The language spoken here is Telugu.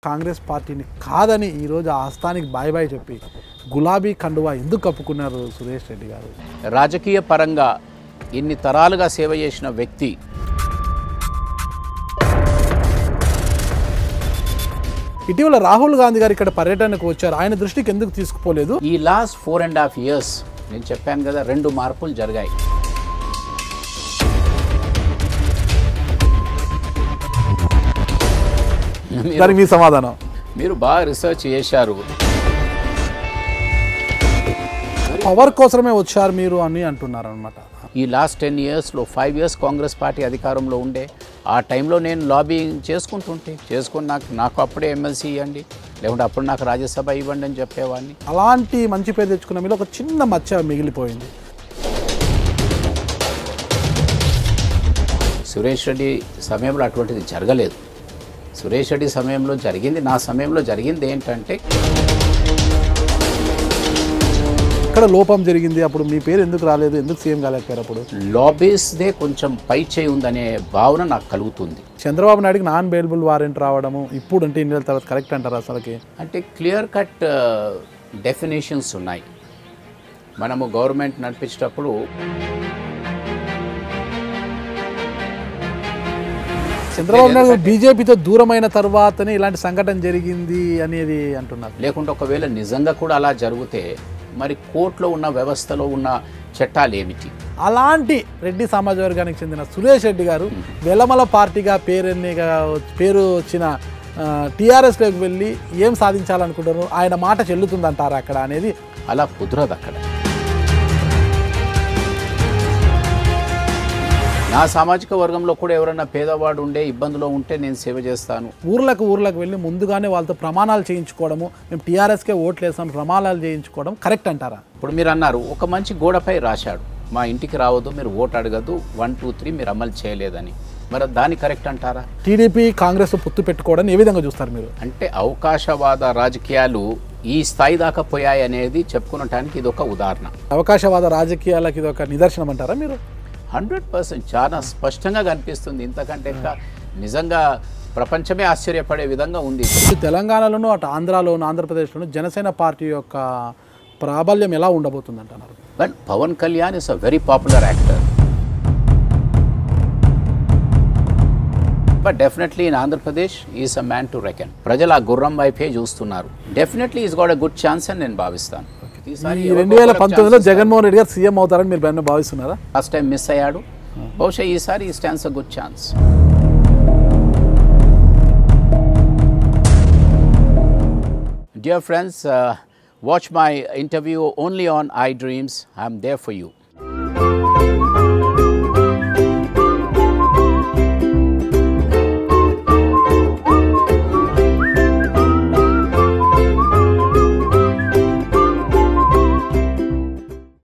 కాంగ్రెస్ పార్టీని కాదని ఈరోజు ఆస్థానికి బాయ్ బాయ్ చెప్పి గులాబీ కండువా ఎందుకు కప్పుకున్నారు సురేష్ రెడ్డి గారు? రాజకీయ పరంగా ఇన్ని తరాలుగా సేవ చేసిన వ్యక్తి ఇటీవల రాహుల్ గాంధీ గారు ఇక్కడ పర్యటనకు వచ్చారు. ఆయన దృష్టికి ఎందుకు తీసుకుపోలేదు? ఈ లాస్ట్ 4.5 years నేను చెప్పాను కదా, 2 మార్పులు జరిగాయి. దానికి మీ సమాధానం? మీరు బాగా రీసెర్చ్ చేశారు. పవర్ కోసమే వచ్చారు మీరు అని అంటున్నారు అనమాట. ఈ లాస్ట్ 10 yearsలో 5 years కాంగ్రెస్ పార్టీ అధికారంలో ఉండే. ఆ టైంలో నేను లాబింగ్ చేసుకుని నాకు అప్పుడే ఎమ్మెల్సీ ఇవ్వండి, లేకుంటే అప్పుడు నాకు రాజ్యసభ ఇవ్వండి అని చెప్పేవాడిని. అలాంటి మంచి పేరు తెచ్చుకున్న మీలో ఒక చిన్న మచ్చ మిగిలిపోయింది. సురేష్ రెడ్డి సమయంలో అటువంటిది జరగలేదు. సురేష్ రెడ్డి సమయంలో జరిగింది, నా సమయంలో జరిగింది ఏంటంటే ఇక్కడ లోపం జరిగింది. అప్పుడు మీ పేరు ఎందుకు రాలేదు, ఎందుకు సీఎం కాలేకపోయారు? అప్పుడు లాబీస్దే కొంచెం పై చేయి ఉందనే భావన నాకు కలుగుతుంది. చంద్రబాబు నాయుడుకి నాన్ బెయిలబుల్ వారెంట్ రావడము ఇప్పుడు అంటే ఇన్ని నెలల తర్వాత కరెక్ట్ అంటారు? అసలుకి అంటే క్లియర్ కట్ డెఫినేషన్స్ ఉన్నాయి. మనము గవర్నమెంట్ నడిపించేటప్పుడు చంద్రబాబు నాయుడు బీజేపీతో దూరమైన తర్వాతనే ఇలాంటి సంఘటన జరిగింది అనేది అంటున్నారు. లేకుంటే ఒకవేళ నిజంగా కూడా అలా జరిగితే మరి కోర్టులో ఉన్న వ్యవస్థలో ఉన్న చట్టాలు ఏమిటి? అలాంటి రెడ్డి సమాజ వర్గానికి చెందిన సురేష్ రెడ్డి గారు వెలమల పార్టీగా పేరు వచ్చిన టీఆర్ఎస్లోకి వెళ్ళి ఏం సాధించాలనుకుంటారు? ఆయన మాట చెల్లుతుందంటారా అక్కడ అనేది? అలా కుదరదు. అక్కడ నా సామాజిక వర్గంలో కూడా ఎవరైనా పేదవాడు ఉండే ఇబ్బందులో ఉంటే నేను సేవ చేస్తాను. ఊర్లకు వెళ్ళి ముందుగానే వాళ్ళతో ప్రమాణాలు చేయించుకోవడము, మేము టీఆర్ఎస్కే ఓట్లు వేసాం ప్రమాణాలు చేయించుకోవడం కరెక్ట్ అంటారా? ఇప్పుడు మీరు అన్నారు, ఒక మంచి గోడపై రాశాడు, మా ఇంటికి రావద్దు, మీరు ఓటు అడగద్దు, 1, 2, 3 మీరు అమలు చేయలేదని. మరి దాన్ని కరెక్ట్ అంటారా? టీడీపీ కాంగ్రెస్ పొత్తు పెట్టుకోవడం ఏ విధంగా చూస్తారు మీరు? అంటే అవకాశవాద రాజకీయాలు ఈ స్థాయి దాకా పోయాయి అనేది చెప్పుకోవటానికి ఇది ఒక ఉదాహరణ. అవకాశవాద రాజకీయాలకు ఇది ఒక నిదర్శనం అంటారా మీరు? 100% చాలా స్పష్టంగా కనిపిస్తుంది. ఇంతకంటే నిజంగా ప్రపంచమే ఆశ్చర్యపడే విధంగా ఉంది. తెలంగాణలోనూ అటు ఆంధ్రాలోను ఆంధ్రప్రదేశ్లోను జనసేన పార్టీ యొక్క ప్రాబల్యం ఎలా ఉండబోతుంది అంటున్నారు? But Pawan Kalyan is a very popular actor. But definitely in Andhra Pradesh is a man to reckon. ప్రజలు ఆ గుర్రం వైపే చూస్తున్నారు. Definitely is got a good chance అని నేను భావిస్తాను. 2019లో జగన్మోహన్ రెడ్డి గారు సీఎం అవుతారని మీరు భావిస్తున్నారా? ఫస్ట్ టైం మిస్ అయ్యాడు, బహుశా ఈసారి ఈ stands a good chance. Dear friends, watch my interview only on iDreams. I'm there for you.